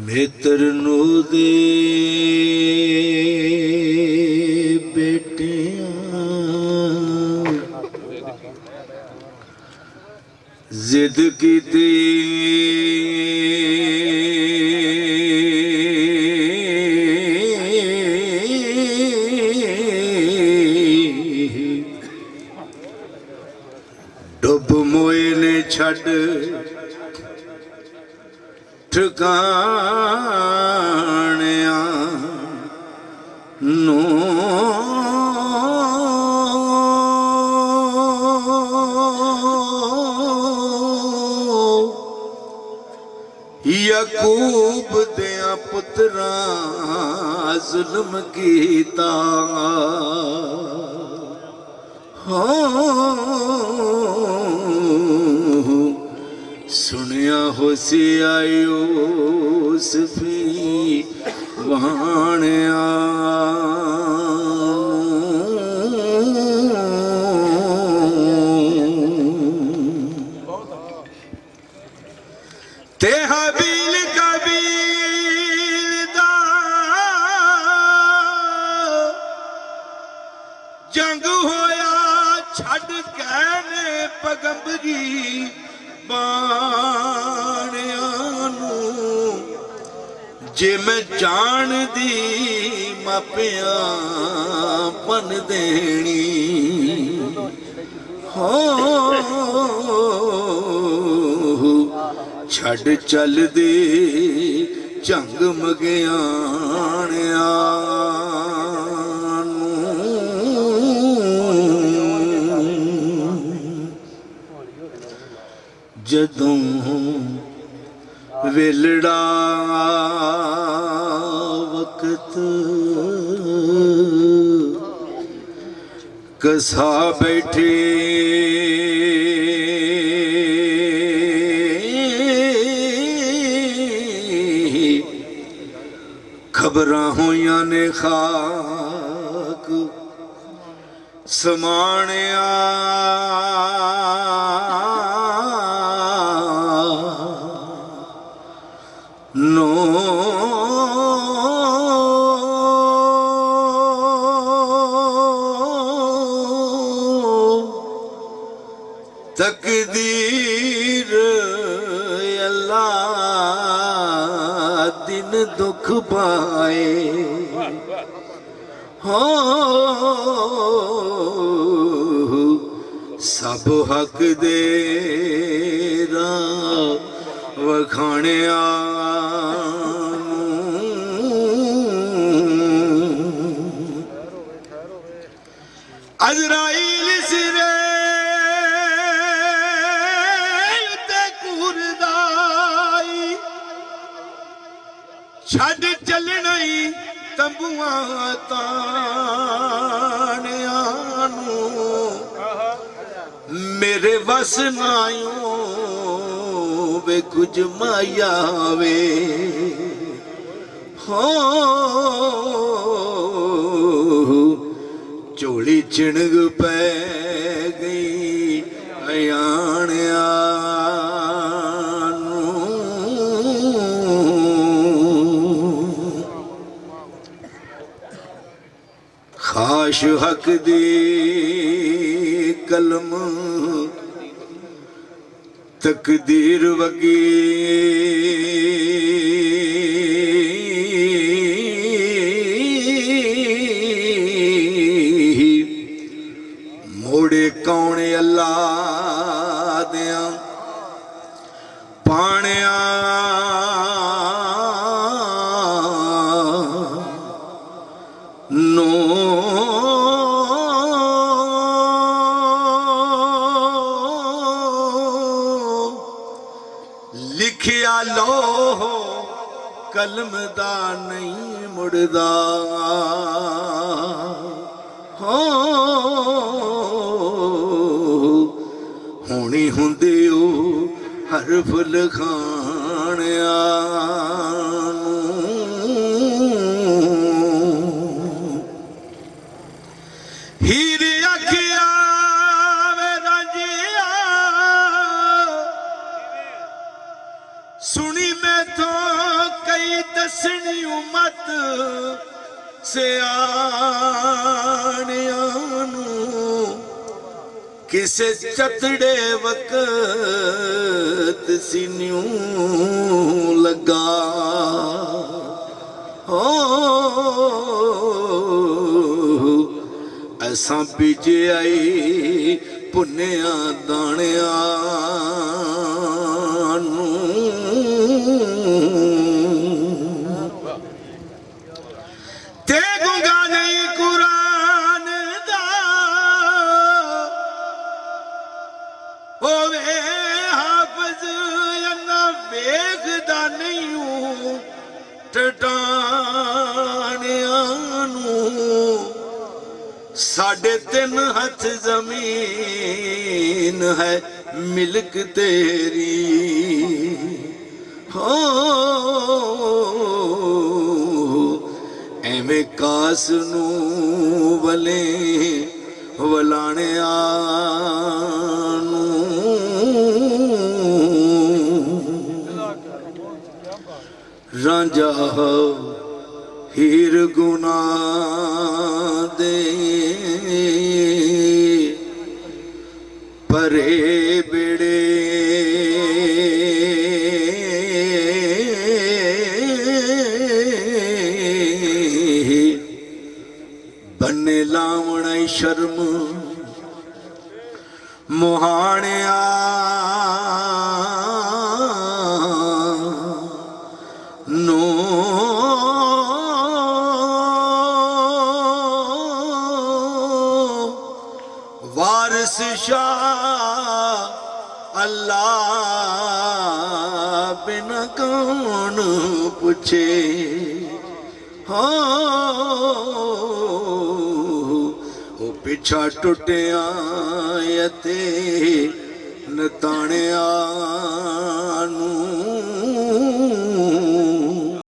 ਮਿੱਤਰ ਨੂੰ ਦੇ ਬੇਟਿਆਂ ਜ਼ਿੱਦ ਕੀਤੀ ਡੁੱਬ ਮੋਏ ਨੇ ਛੱਡ ਠਿਕਾਣਿਆਂ ਨੂੰ ਯਾਕੂਬ ਦਿਆਂ ਪੁੱਤਰਾਂ ਜ਼ੁਲਮ ਕੀਤਾ सुनिया होसिया यूसुफी वाणिया ते हबील कबील दा जंग होया छड़ कहने पगंबरी बाणियां नूं जे मैं जान दी मापियां बन देनी हो छड़ चल दे झंग मगियाणियां जदों वेलड़ा वक्त कसा बैठे खबरां होइयां ने खाक समाणिया नो तकदीर अल्लाह दिन दुख पाए हो सब हक दे वखाणिया अज़राइल सिरे ते कुरदाई छड़ चलना तंबुआं ताणियां नूं मेरे वस नायों वे कुछ माया वे हो झोली चिणग पै गई अयाणिया खाश हक दी कलम तकदीर वगी मोड़े कौन अल्लाह दिया पाणिया नो लिखिया लो कलम दा नहीं मुड़दा घर फुल खाणिया हीर अखिया वे राजिया सुनी मैं तो कई दसनी उमत सियाणियानू किसे चतड़े वक्त सीन्यू लगा ओ ऐसा बीजे आई पुन्निया दाणिया ते गुंगा नहीं कुरान दा ओवे हाफिज ना वेखदा नहीं टटाणिया नू साढ़े 3 हथ जमीन है मिल्क तेरी हो एवें कास नू वले वलाने आनू रांझा हीर गुना दे परे बेड़े बन्ने लावण शर्म मोहाणिया नो वारिस शाह अल्लाह बिना कौन पूछे ओ पिछा टुटिया यते नताणिया नू